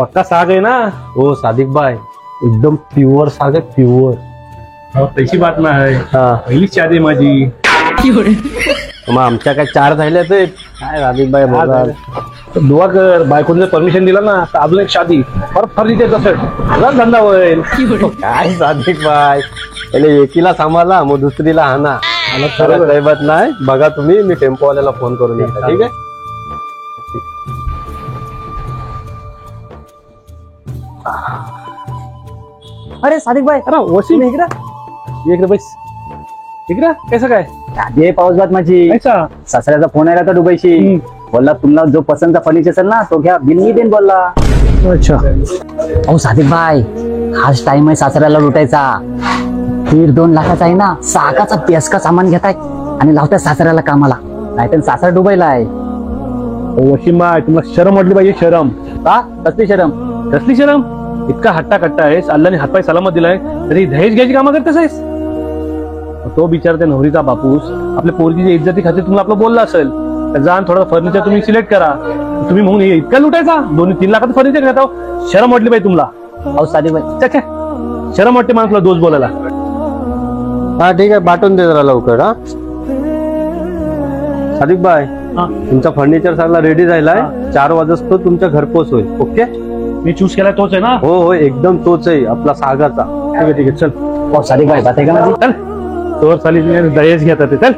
पक्का साग आहे ना? हो सादिक भाई एकदम प्युअर साग आहे प्युअर. तशी बात नाही. हा पहिलीच शादी आहे माझी. मग आमच्या काय 4 झाल्यात काय सादिक भाई बोला. दुआ कर, बायकोने परमिशन दिला ना तर अजून एक शादी परत फर्निचर कसं धंदा होईल. काय सादिक भाई पहिले एकीला सांभाळा मग दुसरीला हाना. मला खरं दैवत नाही. बघा तुम्ही मी टेम्पोवाल्याला फोन करून येतो. ठीक आहे. अरे सादिक भाई अरे वसीम इकडे बैस. इकडे कसं काय? ये पाऊस बात माझी ऐसा सासऱ्याचा फोन आला होता दुबईशी. बोलला तुम्हाला जो पसंतचा फर्निचर असेल ना तो घ्या, बिल मी देईन बोलला. अच्छा. अहो सादिक भाई हाच टाइम आहे सासऱ्याला लुटायचा. 1.5-2 लाखाचा आहे ना सागाचा पेसका सामान घेताय आणि लावताय सासऱ्याला कामाला. नाहीतर सासरा दुबईला आहे. वसीम भाई तुम्हाला शरम वाटली पाहिजे. शरम का कसली शरम? कसली शरम? इतका हट्टा कट्टा आहेस, अल्लाने हातपाय सलामत दिलाय तरी दहेज घ्यायची कामं करतेस आहेस. तो बिचारा त्या नवरीचा बापूस आपल्या पोरगीची इज्जती खाते तुम्हाला आपलं बोलला असेल तर जाण थोडं फर्निचर तुम्ही सिलेक्ट करा. तुम्ही म्हणून इतका लुटायचा 2-3 लाखाचं फर्निचर घेता. शरम वाटली पाहिजे तुम्हाला. अहो सादिक भाई अच्छा शरम वाटते मला तुला दोष बोलायला. हा ठीक आहे पाठवून दे जरा लवकर. हा सादिक भाई तुमचा फर्निचर सगळा रेडी झालाय. 4 वाजता तुमच्या घरपोच होईल. ओके. मी चूज केलाय तोच आहे ना? हो हो एकदम तोच आहे आपला सागाचा. ठीक आहे चल. अहो सादिक भाई बात आहे का माझी? चल तोवर चाली दहेज घेतात ते. चल.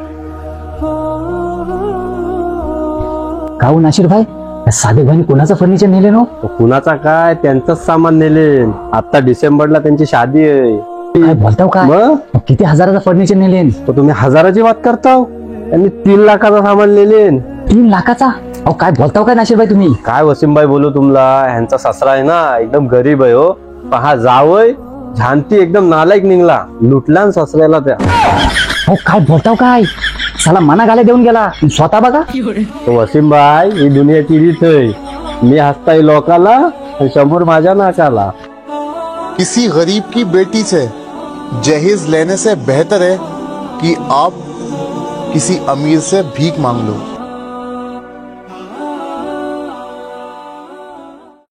काहून नाशिर भाई सादिक भाईने कुणाचं फर्निचर नेले नो? कुणाचा काय त्यांचंच सामान नेले. आता डिसेंबरला त्यांची शादी आहे. काय बोलताव काय? मग किती हजाराचं फर्निचर नेले? तो तुम्ही हजाराची बात करता. त्यांनी 3 लाखाचा सामान नेले. 3 लाखाचा? अहो काय बोलताव काय नाशिर भाई तुम्ही? काय वसीमबाई बोलू तुम्हाला. ह्यांचा सासरा आहे ना एकदम गरीब आहे हो. पहा जावय झांती एकदम नालायक निघला. लुटला सासऱ्याला त्या. अहो काय बोलताव काय? साला मना गाल्या देऊन गेला स्वतः बघा. तो वसीमबाई ही दुनियाची रीत आहे. मी हसताय लोकाला आणि 100 माझ्या नाकाला. किसी गरीब की बेटी से जहेज लेने से बेहतर है कि आप किसी अमीर से भीख मांग लो.